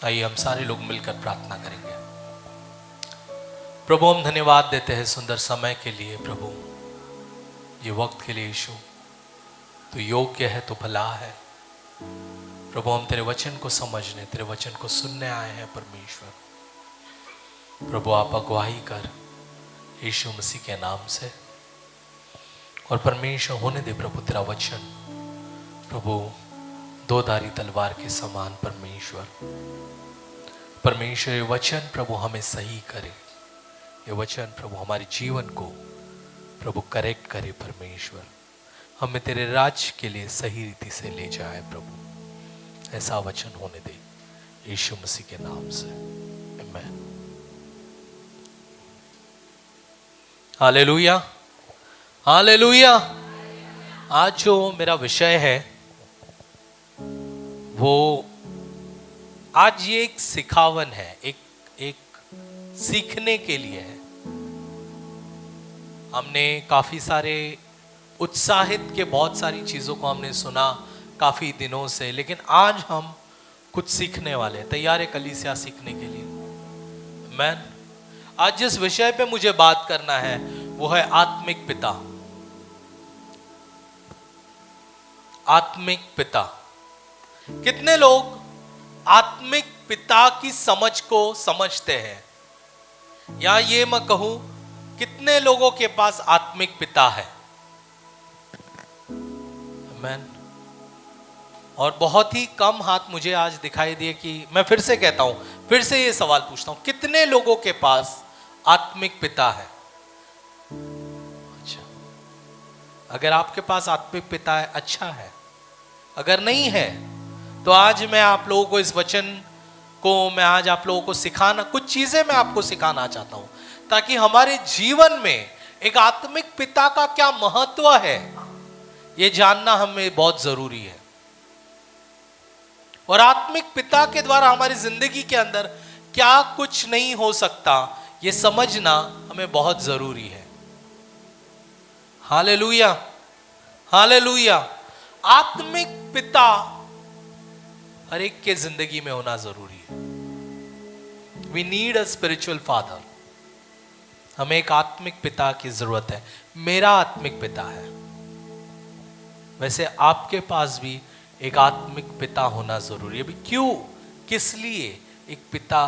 आइए हम सारे लोग मिलकर प्रार्थना करेंगे। प्रभु हम धन्यवाद देते हैं सुंदर समय के लिए। प्रभु ये वक्त के लिए यीशु तो योग्य है, तो भला है। प्रभु हम तेरे वचन को समझने, तेरे वचन को सुनने आए हैं परमेश्वर। प्रभु आप अगुवाई कर यीशु मसीह के नाम से, और परमेश्वर होने दे प्रभु तेरा वचन प्रभु दोधारी तलवार के समान। परमेश्वर ये वचन प्रभु हमें सही करे, ये वचन प्रभु हमारे जीवन को प्रभु करेक्ट करे। परमेश्वर हमें तेरे राज्य के लिए सही रीति से ले जाए प्रभु, ऐसा वचन होने दे यीशु मसीह के नाम से, आमीन। Hallelujah, hallelujah. आज जो मेरा विषय है वो आज ये एक सिखावन है, एक सीखने के लिए है। हमने काफी सारे उत्साहित के बहुत सारी चीजों को हमने सुना काफी दिनों से, लेकिन आज हम कुछ सीखने वाले हैं। तैयार है कलीसिया सीखने के लिए? मैं आज जिस विषय पे मुझे बात करना है वो है आत्मिक पिता। आत्मिक पिता। कितने लोग आत्मिक पिता की समझ को समझते हैं, या ये मैं कहूं कितने लोगों के पास आत्मिक पिता है? आमीन। और बहुत ही कम हाथ मुझे आज दिखाई दिए कि मैं फिर से कहता हूं, फिर से ये सवाल पूछता हूं, कितने लोगों के पास आत्मिक पिता है? अच्छा, अगर आपके पास आत्मिक पिता है अच्छा है, अगर नहीं है तो आज मैं आप लोगों को इस वचन को मैं आज आप लोगों को सिखाना, कुछ चीजें मैं आपको सिखाना चाहता हूं ताकि हमारे जीवन में एक आत्मिक पिता का क्या महत्व है ये जानना हमें बहुत जरूरी है। और आत्मिक पिता के द्वारा हमारी जिंदगी के अंदर क्या कुछ नहीं हो सकता ये समझना हमें बहुत जरूरी है। Hallelujah, hallelujah. आत्मिक पिता हर एक के जिंदगी में होना जरूरी है। We need a spiritual father. हमें एक आत्मिक पिता की जरूरत है। मेरा आत्मिक पिता है, वैसे आपके पास भी एक आत्मिक पिता होना जरूरी है। क्यों, किस लिए एक पिता,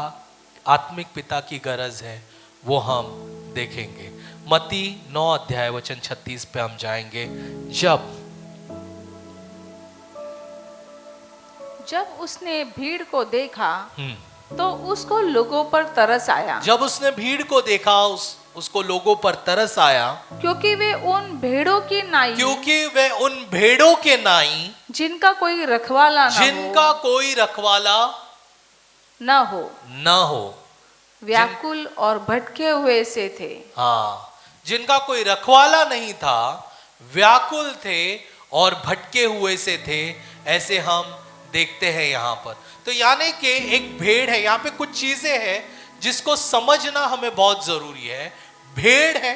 आत्मिक पिता की गरज है वो हम देखेंगे। मत्ती 9 अध्याय वचन 36 पे हम जाएंगे। जब उसने भीड़ को देखा तो उसको लोगों पर तरस आया। जब उसने भीड़ को देखा उसको लोगों पर तरस आया, क्योंकि वे उन भेड़ों की नाई, क्योंकि वे उन भेड़ों के नाई जिनका कोई रखवाला न हो, व्याकुल और भटके हुए से थे। हाँ, जिनका कोई रखवाला नहीं था, व्याकुल थे और भटके हुए से थे, ऐसे हम देखते हैं यहाँ पर। तो यानी कि एक भेड़ है, यहाँ पे कुछ चीजें हैं जिसको समझना हमें बहुत जरूरी है। भेड़ है,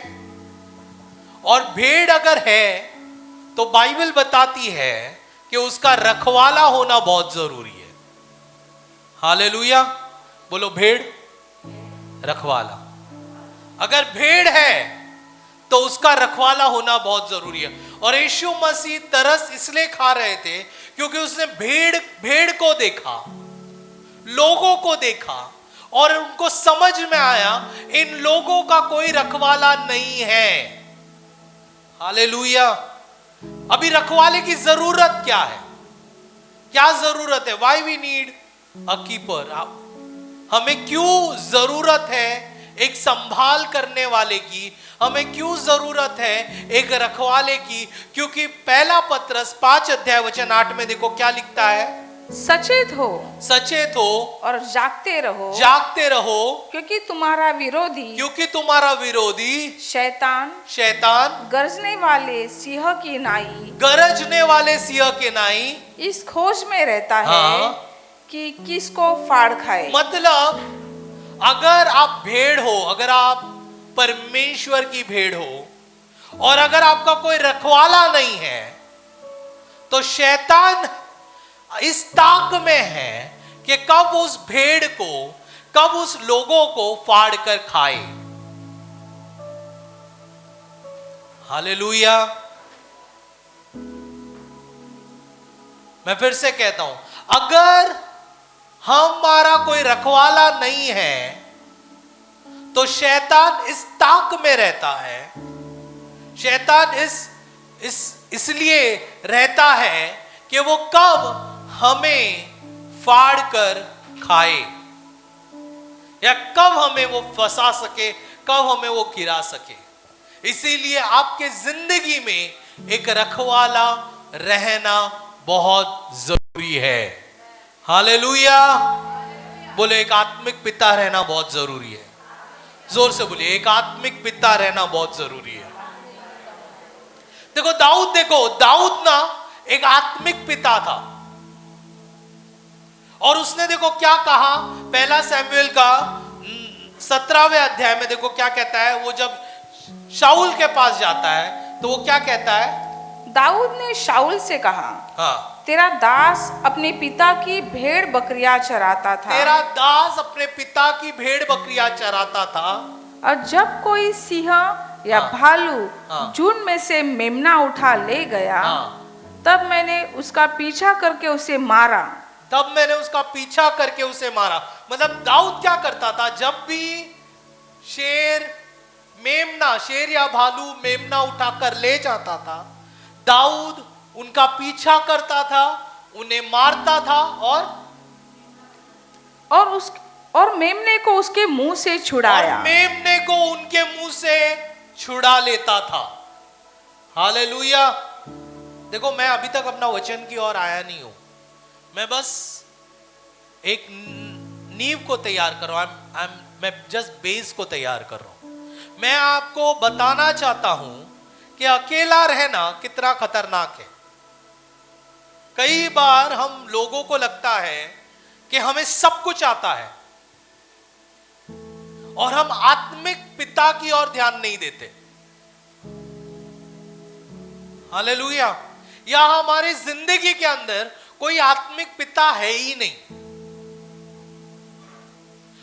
और भेड़ अगर है तो बाइबल बताती है कि उसका रखवाला होना बहुत जरूरी है। हालेलुया, बोलो भेड़, रखवाला। अगर भेड़ है तो उसका रखवाला होना बहुत जरूरी है। और यीशु मसीह तरस इसलिए खा रहे थे क्योंकि उसने भेड़ को देखा, लोगों को देखा, और उनको समझ में आया इन लोगों का कोई रखवाला नहीं है। हालेलुया। अभी रखवाले की जरूरत क्या है? क्या जरूरत है? Why we need a keeper. हमें क्यों जरूरत है एक संभाल करने वाले की? हमें क्यों जरूरत है एक रखवाले की? क्योंकि पहला पत्रस 5 अध्याय वचन 8 में देखो क्या लिखता है, सचेत हो और जागते रहो, क्योंकि तुम्हारा विरोधी शैतान गरजने वाले सिंह की नाई इस खोज में रहता है कि किसको फाड़ खाए। मतलब अगर आप भेड़ हो, अगर आप परमेश्वर की भेड़ हो, और अगर आपका कोई रखवाला नहीं है, तो शैतान इस ताक में है कि कि कब उस भेड़ को, कब उस लोगों को फाड़ कर खाए। हालेलुया। मैं फिर से कहता हूं, अगर हमारा कोई रखवाला नहीं है तो शैतान इस ताक में रहता है, शैतान इसलिए रहता है कि वो कब हमें फाड़ कर खाए या कब हमें वो फंसा सके, कब हमें वो गिरा सके। इसीलिए आपके जिंदगी में एक रखवाला रहना बहुत जरूरी है। हालेलुया। बोले एक आत्मिक पिता रहना बहुत जरूरी है। जोर से बोलिए, एक आत्मिक पिता रहना बहुत जरूरी है। देखो दाऊद ना एक आत्मिक पिता था, और उसने देखो क्या कहा, पहला शमूएल का 17वें अध्याय में देखो क्या कहता है। वो जब शाऊल के पास जाता है तो वो क्या कहता है? दाऊद ने शाऊल से कहा, हाँ, तेरा दास अपने पिता की भेड़ बकरियां चराता था। तेरा दास अपने पिता की भेड़ बकरियां चराता था। और जब कोई सिंह या भालू झुंड में से मेमना उठा ले गया, तब मैंने उसका पीछा करके उसे मारा। तब मैंने उसका पीछा करके उसे मारा। मतलब दाऊद क्या करता था, जब भी शेर या भालू मेमना उठाकर ले जाता था, दाऊद उनका पीछा करता था, उन्हें मारता था और मेमने को उसके मुंह से छुड़ाया, और मेमने को उनके मुंह से छुड़ा लेता था। हालेलुया। देखो मैं अभी तक अपना वचन की ओर आया नहीं हूं, मैं बस एक नींव को तैयार कर रहा हूं। मैं जस्ट बेस को तैयार कर रहा हूं। मैं आपको बताना चाहता हूं कि अकेला रहना कितना खतरनाक है। कई बार हम लोगों को लगता है कि हमें सब कुछ आता है और हम आत्मिक पिता की ओर ध्यान नहीं देते। हालेलुया। या हमारी जिंदगी के अंदर कोई आत्मिक पिता है ही नहीं,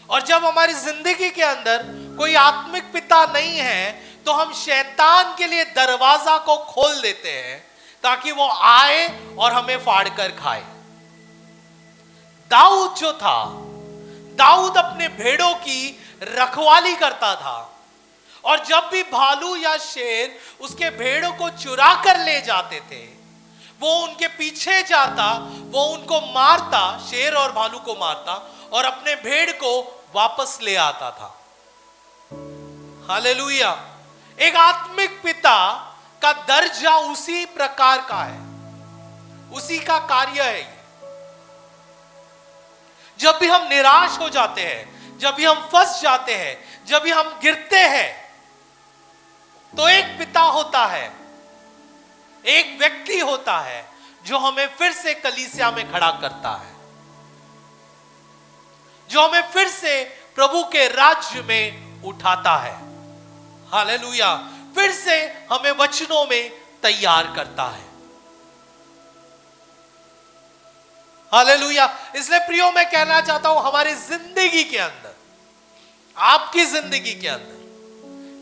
और जब हमारी जिंदगी के अंदर कोई आत्मिक पिता नहीं है तो हम शैतान के लिए दरवाजा को खोल देते हैं ताकि वो आए और हमें फाड़ कर खाए। दाऊद जो था, दाऊद अपने भेड़ों की रखवाली करता था, और जब भी भालू या शेर उसके भेड़ों को चुरा कर ले जाते थे, वो उनके पीछे जाता, वो उनको मारता, शेर और भालू को मारता और अपने भेड़ को वापस ले आता था। हालेलुया। एक आत्मिक पिता का दर्जा उसी प्रकार का है, उसी का कार्य है। जब भी हम निराश हो जाते हैं, जब भी हम फंस जाते हैं, जब भी हम गिरते हैं, तो एक पिता होता है, एक व्यक्ति होता है जो हमें फिर से कलीसिया में खड़ा करता है, जो हमें फिर से प्रभु के राज्य में उठाता है। हालेलुया। फिर से हमें वचनों में तैयार करता है। हालेलुया। इसलिए प्रियो मैं कहना चाहता हूं, हमारी जिंदगी के अंदर, आपकी जिंदगी के अंदर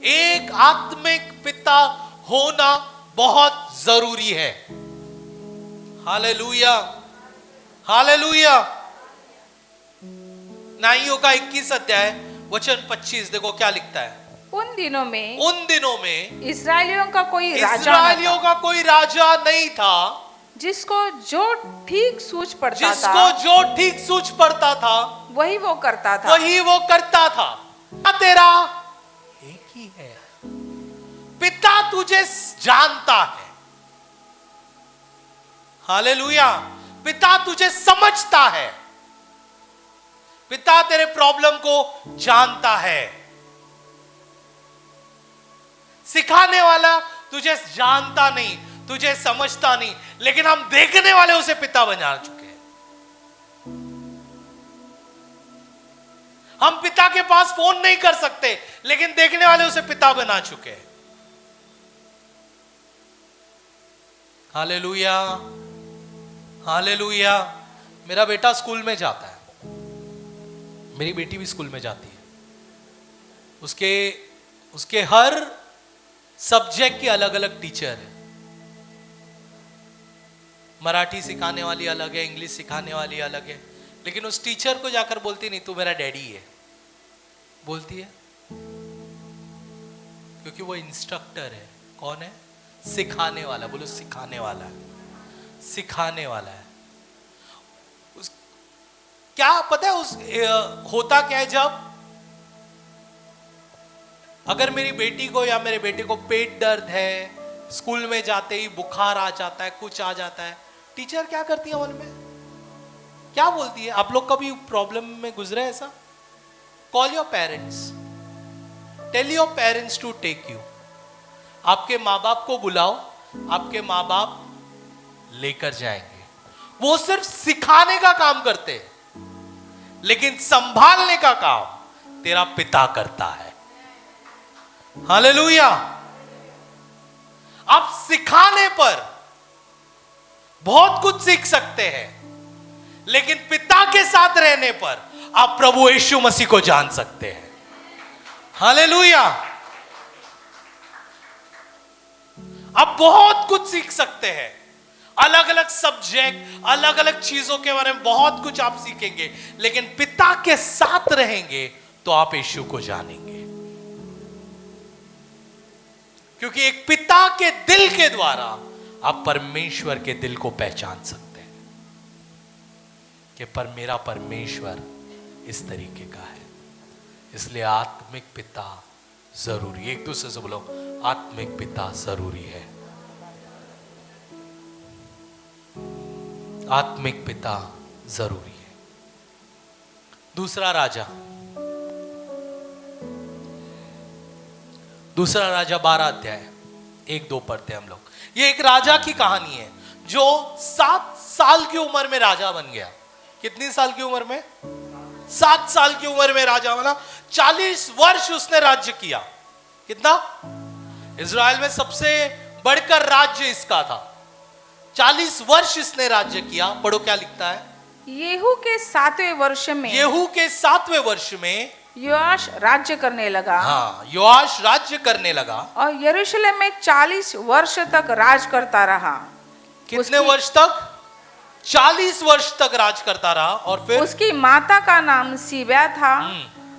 एक आत्मिक पिता होना बहुत जरूरी है। हालेलुया। हालेलुया। नाइयों का 21 अध्याय वचन 25 देखो क्या लिखता है। उन दिनों में इस्राएलियों का कोई राजा नहीं था जिसको जो ठीक सूझ पड़ता था वही वो करता था। तेरा एक ही है, पिता तुझे जानता है। हालेलुया। पिता तुझे समझता है, पिता तेरे प्रॉब्लम को जानता है। सिखाने वाला तुझे जानता नहीं, तुझे समझता नहीं, लेकिन हम देखने वाले उसे पिता बना चुके हैं। हम पिता के पास फोन नहीं कर सकते, लेकिन देखने वाले उसे पिता बना चुके हैं। हालेलुया। हालेलुया। मेरा बेटा स्कूल में जाता है, मेरी बेटी भी स्कूल में जाती है, उसके हर सब्जेक्ट के अलग अलग टीचर है। मराठी सिखाने वाली अलग है, इंग्लिश सिखाने वाली अलग है, लेकिन उस टीचर को जाकर बोलती नहीं तू मेरा डैडी है, बोलती है क्योंकि वो इंस्ट्रक्टर है। कौन है? सिखाने वाला। बोलो सिखाने वाला है, सिखाने वाला है। क्या पता है होता क्या है, जब अगर मेरी बेटी को या मेरे बेटे को पेट दर्द है, स्कूल में जाते ही बुखार आ जाता है, कुछ आ जाता है, टीचर क्या करती है मालूम है? क्या बोलती है? आप लोग कभी प्रॉब्लम में गुजरे ऐसा? Call your parents, tell your parents to take you. आपके माँ बाप को बुलाओ, आपके माँ बाप लेकर जाएंगे। वो सिर्फ सिखाने का काम करते हैं, लेकिन संभालने का काम तेरा पिता करता है। हालेलुया। आप सिखाने पर बहुत कुछ सीख सकते हैं, लेकिन पिता के साथ रहने पर आप प्रभु यीशु मसीह को जान सकते हैं। हालेलुया। आप बहुत कुछ सीख सकते हैं, अलग अलग सब्जेक्ट, अलग अलग चीजों के बारे में बहुत कुछ आप सीखेंगे, लेकिन पिता के साथ रहेंगे तो आप यीशु को जानेंगे। क्योंकि एक पिता के दिल के द्वारा आप परमेश्वर के दिल को पहचान सकते हैं कि पर मेरा परमेश्वर इस तरीके का है। इसलिए आत्मिक पिता जरूरी। एक दूसरे से बोलो, आत्मिक पिता जरूरी है। आत्मिक पिता जरूरी है। दूसरा राजा 12 अध्याय 1-2 पढ़ते हैं हम लोग। ये एक राजा की कहानी है जो 7 साल की उम्र में राजा बन गया। कितनी साल की उम्र में? 7 साल की उम्र में राजा बना। 40 वर्ष उसने राज्य किया। कितना? इज़राइल में सबसे बढ़कर राज्य इसका था। 40 वर्ष इसने राज्य किया। पढ़ो क्या लिखता है। येहू के 7वें वर्ष में, येहू के 7वें वर्ष में योआश राज्य करने लगा। हाँ, योआश राज्य करने लगा और यरूशलेम में 40 वर्ष तक राज करता रहा। कितने वर्ष तक? 40 वर्ष तक राज करता रहा। और फिर उसकी माता का नाम सीबा था,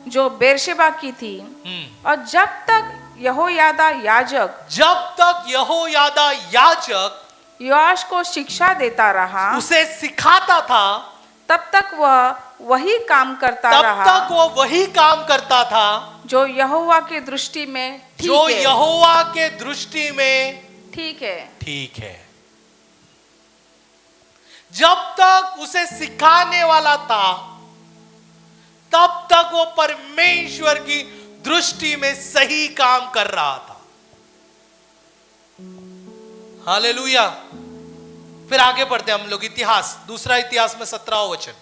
जो बेरशेबा की थी। और जब तक यहोयादा याजक योआश को शिक्षा देता रहा, उसे सिखाता था, तब तक वह वही काम करता रहा। तब तक वो वही काम करता था जो यहोवा की दृष्टि में ठीक जो है। यहोवा के दृष्टि में ठीक है। ठीक है। जब तक उसे सिखाने वाला था, तब तक वो परमेश्वर की दृष्टि में सही काम कर रहा था। हालेलुया। फिर आगे बढ़ते हम लोग। इतिहास, दूसरा इतिहास में 17वां वचन।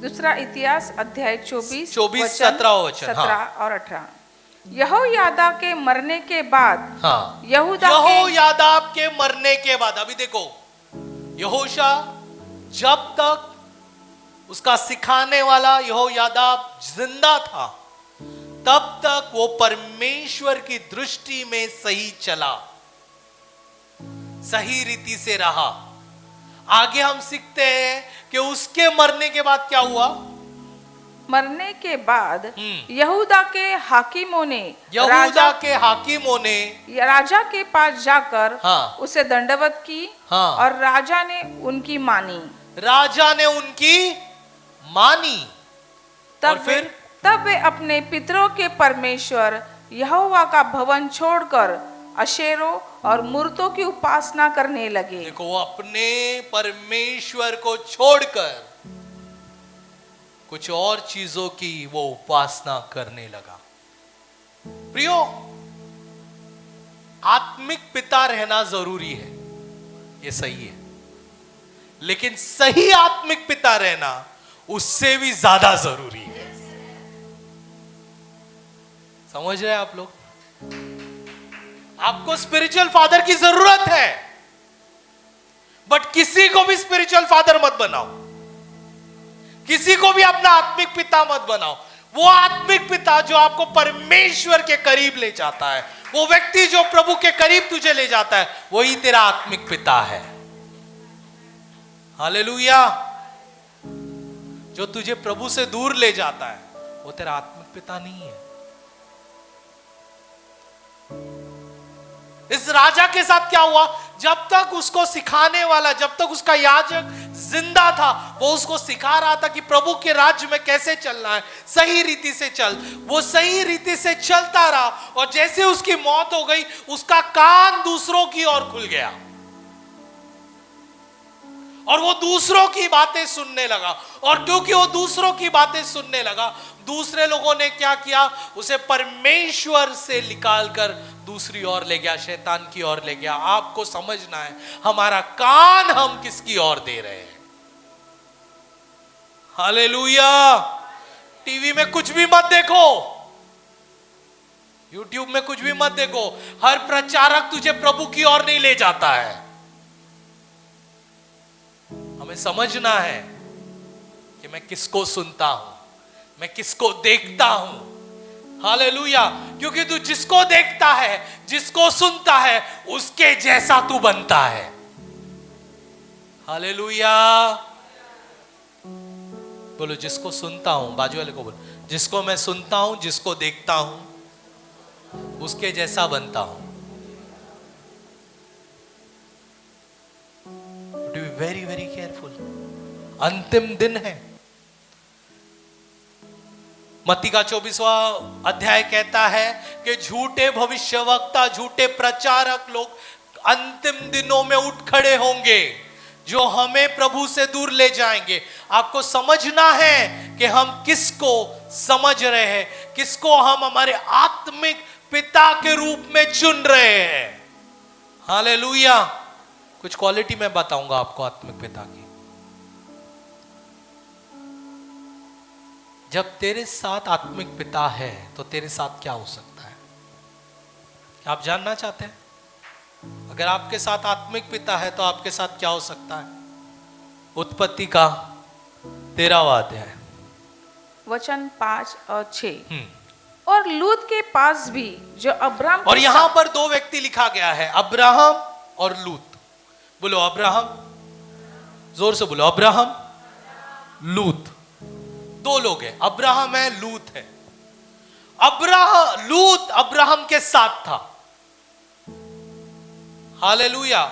दूसरा इतिहास अध्याय 24 17 वचन 17 और 18। यहोयादा के मरने के बाद, हाँ, यहोयादा के मरने के बाद, अभी देखो, यहोशा जब तक उसका सिखाने वाला यहोयादा जिंदा था, तब तक वो परमेश्वर की दृष्टि में सही चला, सही रीति से रहा। आगे हम सीखते हैं कि उसके मरने के बाद क्या हुआ। मरने के बाद यहूदा के हाकिमों ने राजा के पास जाकर हाँ, उसे दंडवत की। हाँ, और राजा ने उनकी मानी। तब वे अपने पितरों के परमेश्वर यहोवा का भवन छोड़कर अशेरों और मूर्तों की उपासना करने लगे। देखो, वो अपने परमेश्वर को छोड़कर कुछ और चीजों की वो उपासना करने लगा। प्रियो, आत्मिक पिता रहना जरूरी है, ये सही है, लेकिन सही आत्मिक पिता रहना उससे भी ज्यादा जरूरी है। समझ रहे हैं आप लोग? आपको स्पिरिचुअल फादर की जरूरत है, बट किसी को भी स्पिरिचुअल फादर मत बनाओ किसी को भी अपना आत्मिक पिता मत बनाओ। वो आत्मिक पिता जो आपको परमेश्वर के करीब ले जाता है, वो व्यक्ति जो प्रभु के करीब तुझे ले जाता है, वही तेरा आत्मिक पिता है। हालेलुया। जो तुझे प्रभु से दूर ले जाता है वो तेरा आत्मिक पिता नहीं है। इस राजा के साथ क्या हुआ? जब तक उसको सिखाने वाला, जब तक उसका याजक जिंदा था, वो उसको सिखा रहा था कि प्रभु के राज्य में कैसे चलना है, सही रीति से चल। वो सही रीति से चलता रहा और जैसे उसकी मौत हो गई, उसका कान दूसरों की ओर खुल गया और वो दूसरों की बातें सुनने लगा। और क्योंकि वो दूसरों की बातें सुनने लगा, दूसरे लोगों ने क्या किया? उसे परमेश्वर से निकालकर दूसरी ओर ले गया, शैतान की ओर ले गया। आपको समझना है हमारा कान हम किसकी ओर दे रहे हैं। हालेलुया। टीवी में कुछ भी मत देखो, यूट्यूब में कुछ भी मत देखो। हर प्रचारक तुझे प्रभु की ओर नहीं ले जाता है। हमें समझना है कि मैं किसको सुनता हूं, मैं किसको देखता हूं। हालेलुया। क्योंकि तू जिसको देखता है, जिसको सुनता है, उसके जैसा तू बनता है। हालेलुया। बोलो, जिसको सुनता हूं। बाजू वाले को बोलो, जिसको मैं सुनता हूं, जिसको देखता हूं, उसके जैसा बनता हूं। Be very very careful. अंतिम दिन है। मत्ती का 24वां अध्याय कहता है कि झूठे भविष्यवक्ता, झूठे प्रचारक लोग अंतिम दिनों में उठ खड़े होंगे जो हमें प्रभु से दूर ले जाएंगे। आपको समझना है कि हम किसको समझ रहे हैं, किसको हम हमारे आत्मिक पिता के रूप में चुन रहे हैं। हालेलुया। कुछ क्वालिटी मैं बताऊंगा आपको आत्मिक पिता की। जब तेरे साथ आत्मिक पिता है तो तेरे साथ क्या हो सकता है? आप जानना चाहते हैं? अगर आपके साथ आत्मिक पिता है तो आपके साथ क्या हो सकता है? उत्पत्ति का 13वां अध्याय वचन 5 और 6। और लूत के पास भी जो अब्राहम, और यहां पर दो व्यक्ति लिखा गया है, अब्राहम और लूत। बोलो अब्राहम, जोर से बोलो अब्राहम, लूत। दो लोग हैं, अब्राहम है, लूत है। लूत अब्राहम के साथ था। हालेलुया।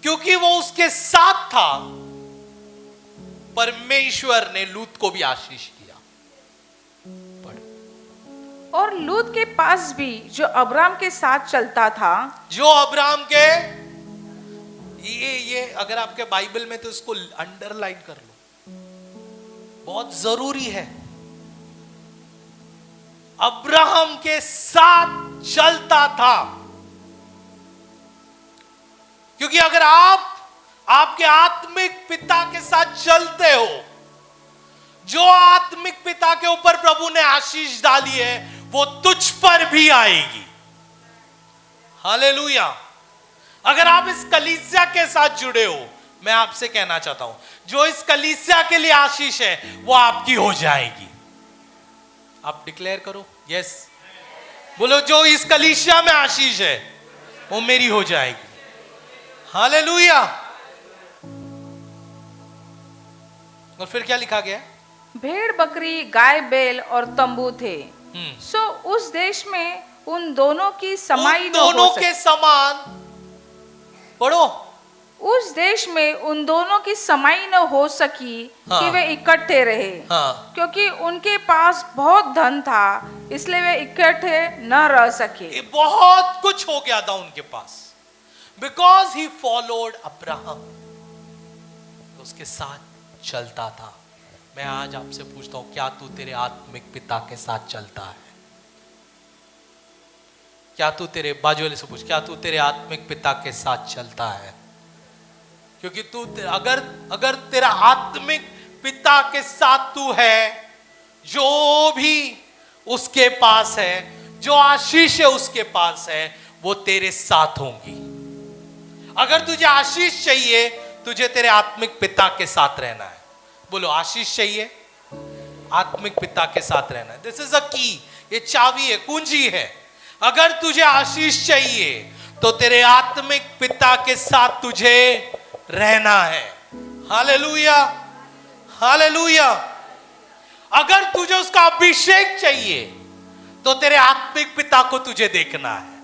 क्योंकि वो उसके साथ था, परमेश्वर ने लूत को भी आशीष दिया। और लूत के पास भी जो अब्राहम के साथ चलता था, जो अब्राहम के, ये अगर आपके बाइबल में तो इसको अंडरलाइन कर लो, बहुत जरूरी है। अब्राहम के साथ चलता था। क्योंकि अगर आप आपके आत्मिक पिता के साथ चलते हो, जो आत्मिक पिता के ऊपर प्रभु ने आशीष डाली है, वो तुझ पर भी आएगी। हालेलुया। अगर आप इस कलीसिया के साथ जुड़े हो, मैं आपसे कहना चाहता हूं, जो इस कलीसिया के लिए आशीष है वो आपकी हो जाएगी। आप डिक्लेयर करो, यस। बोलो, जो इस कलीसिया में आशीष है वो मेरी हो जाएगी। हालेलुया। और फिर क्या लिखा गया? भेड़ बकरी, गाय बैल और तंबू थे। सो उस देश में उन दोनों की समाई न हो दोनों सकी। के समान पढ़ो। उस देश में उन दोनों की समाई न हो सकी कि वे इकट्ठे रहे। क्योंकि उनके पास बहुत धन था, इसलिए वे इकट्ठे न रह सके। बहुत कुछ हो गया था उनके पास, बिकॉज ही फॉलोड अब्राहम, तो उसके साथ चलता था। मैं आज आपसे पूछता हूं, क्या तू तेरे आत्मिक पिता के साथ चलता है? क्या तू तेरे बाजू वाले से पूछ, क्या तू तेरे आत्मिक पिता के साथ चलता है? क्योंकि तू अगर तेरा आत्मिक पिता के साथ तू है, जो भी उसके पास है, जो आशीष है उसके पास है, वो तेरे साथ होंगी। अगर तुझे आशीष चाहिए, तुझे तेरे आत्मिक पिता के साथ रहना है। बोलो, आशीष चाहिए आत्मिक पिता के साथ रहना है। दिस इज अ की, ये चाबी है, कुंजी है। अगर तुझे आशीष चाहिए तो तेरे आत्मिक पिता के साथ तुझे रहना है। Hallelujah, hallelujah. अगर तुझे उसका अभिषेक चाहिए तो तेरे आत्मिक पिता को तुझे देखना है।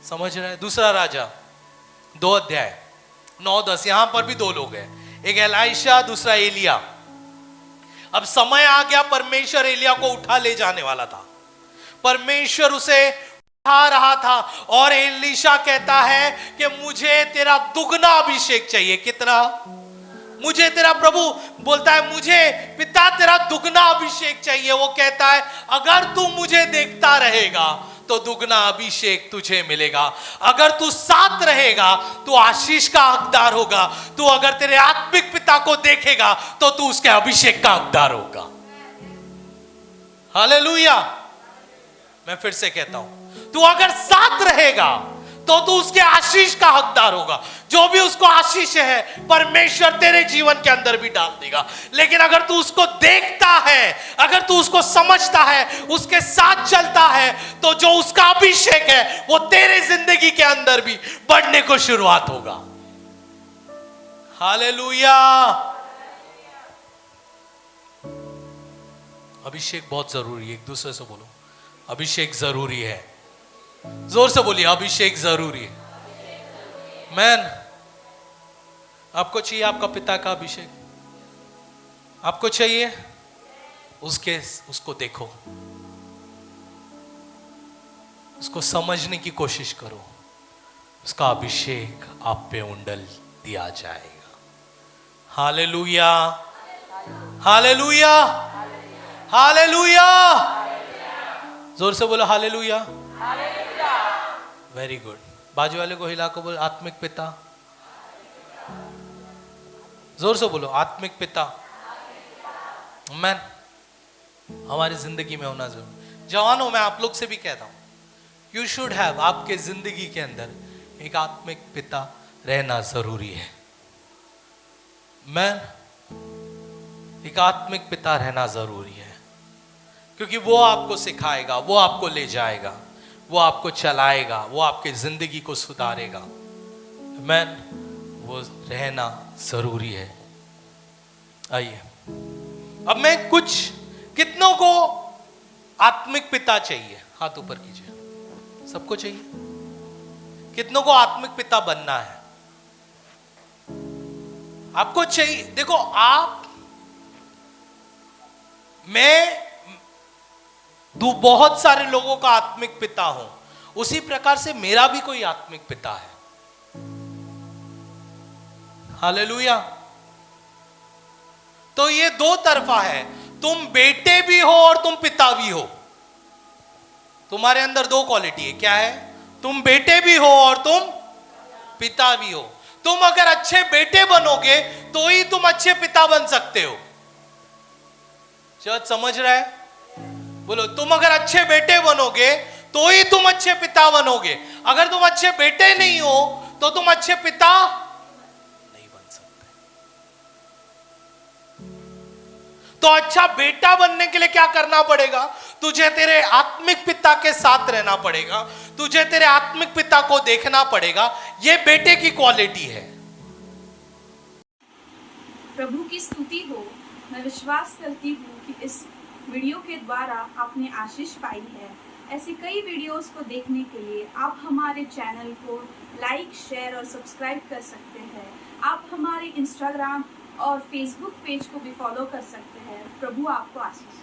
समझ रहे हैं? दूसरा राजा 2 अध्याय 9-10, यहां पर भी 2 लोग हैं, एक एलाइशा, दूसरा एलिया। अब समय आ गया, परमेश्वर एलिया को उठा ले जाने वाला था। परमेश्वर उसे उठा रहा था और एलीशा कहता है कि मुझे तेरा दुगना अभिषेक चाहिए। कितना? मुझे तेरा, प्रभु बोलता है मुझे पिता तेरा दुगना अभिषेक चाहिए। वो कहता है अगर तू मुझे देखता रहेगा तो दुगना अभिषेक तुझे मिलेगा। अगर तू साथ रहेगा तो आशीष का हकदार होगा। तू अगर तेरे आत्मिक पिता को देखेगा तो तू उसके अभिषेक का हकदार होगा। हालेलुया। मैं फिर से कहता हूं, तू अगर साथ रहेगा तो तू उसके आशीष का हकदार होगा। जो भी उसको आशीष है परमेश्वर तेरे जीवन के अंदर भी डाल देगा। लेकिन अगर तू उसको देखता है, अगर तू उसको समझता है, उसके साथ चलता है, तो जो उसका अभिषेक है वो तेरे जिंदगी के अंदर भी बढ़ने को शुरुआत होगा। हालेलुया। अभिषेक बहुत जरूरी है। एक दूसरे से बोलो, अभिषेक जरूरी है। जोर से बोलिए, अभिषेक जरूरी है। मैन, आपको चाहिए आपका पिता का अभिषेक? आपको चाहिए? उसको देखो, उसको समझने की कोशिश करो। उसका अभिषेक आप पे उंडल दिया जाएगा। Hallelujah, hallelujah, hallelujah. जोर से बोलो हालेलुया। Very good. बाजू वाले को हिला को बोलो आत्मिक पिता। जोर से बोलो आत्मिक पिता। मैन, हमारी जिंदगी में होना जरूरी। जवानों, मैं आप लोग से भी कहता हूं, यू शुड हैव, आपके जिंदगी के अंदर एक आत्मिक पिता रहना जरूरी है। मैन, एक आत्मिक पिता रहना जरूरी है, क्योंकि वो आपको सिखाएगा, वो आपको ले जाएगा, वो आपको चलाएगा, वो आपके जिंदगी को सुधारेगा। मैन, वो रहना जरूरी है। आइए, अब मैं कितनों को आत्मिक पिता चाहिए? हाथ ऊपर कीजिए। सबको चाहिए? कितनों को आत्मिक पिता बनना है? आपको चाहिए? देखो, मैं बहुत सारे लोगों का आत्मिक पिता हूं, उसी प्रकार से मेरा भी कोई आत्मिक पिता है। हालेलुया। तो ये 2 तरफा है। तुम बेटे भी हो और तुम पिता भी हो। तुम्हारे अंदर 2 क्वालिटी है। क्या है? तुम बेटे भी हो और तुम पिता भी हो। तुम अगर अच्छे बेटे बनोगे तो ही तुम अच्छे पिता बन सकते हो। शायद समझ रहा है? बोलो, तुम अगर अच्छे बेटे बनोगे तो ही तुम अच्छे पिता बनोगे। अगर तुम अच्छे बेटे नहीं हो तो तुम अच्छे पिता नहीं बन सकते। तो अच्छा बेटा बनने के लिए क्या करना पड़ेगा? तुझे तेरे आत्मिक पिता के साथ रहना पड़ेगा, तुझे तेरे आत्मिक पिता को देखना पड़ेगा। यह बेटे की क्वालिटी है। प्रभु की स्तुति हो। मैं विश्वास करती हूँ कि इस वीडियो के द्वारा आपने आशीष पाई है। ऐसे कई वीडियोस को देखने के लिए आप हमारे चैनल को लाइक, शेयर और सब्सक्राइब कर सकते हैं। आप हमारे इंस्टाग्राम और फेसबुक पेज को भी फॉलो कर सकते हैं। प्रभु आपको आशीष दे।